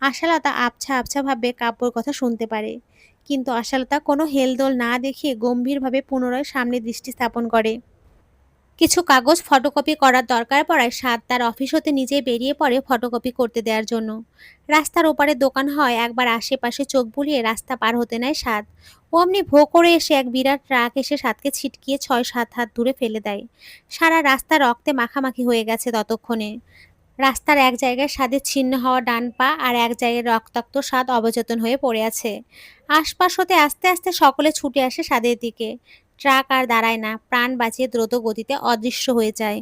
আশালতা আবছা আবছা ভাবে কাব্যর কথা শুনতে পারে। কিন্তু আশালতা কোনো হেলদোল না দেখিয়ে গম্ভীরভাবে পুনরায় সামনে দৃষ্টি স্থাপন করে। কিছু কাগজ ফটোকপি করার দরকার পড়ায় সাদ তার অফিস হতে নিজেই বেরিয়ে পড়ে ফটোকপি করতে দেওয়ার জন্য। রাস্তার ওপারে দোকান হয় একবার আশেপাশে চোখ বুলিয়ে রাস্তা পার হতে নেয় সাদ। অমনি ভো করে এসে এক বিরাট ট্রাক এসে সাদকে ছিটকিয়ে ৬-৭ হাত দূরে ফেলে দেয়। সারা রাস্তা রক্তে মাখামাখি হয়ে গেছে ততক্ষণে। রাস্তার এক জায়গায় সাদের ছিন্ন হওয়া ডান পা আর এক জায়গায় রক্তাক্ত সাদ অবচেতন হয়ে পড়ে আছে। আশপাশ হতে আস্তে আস্তে সকলে ছুটে আসে সাদের দিকে। ট্রাক আর দাঁড়ায় না, প্রাণ বাঁচিয়ে দ্রুত গতিতে অদৃশ্য হয়ে যায়।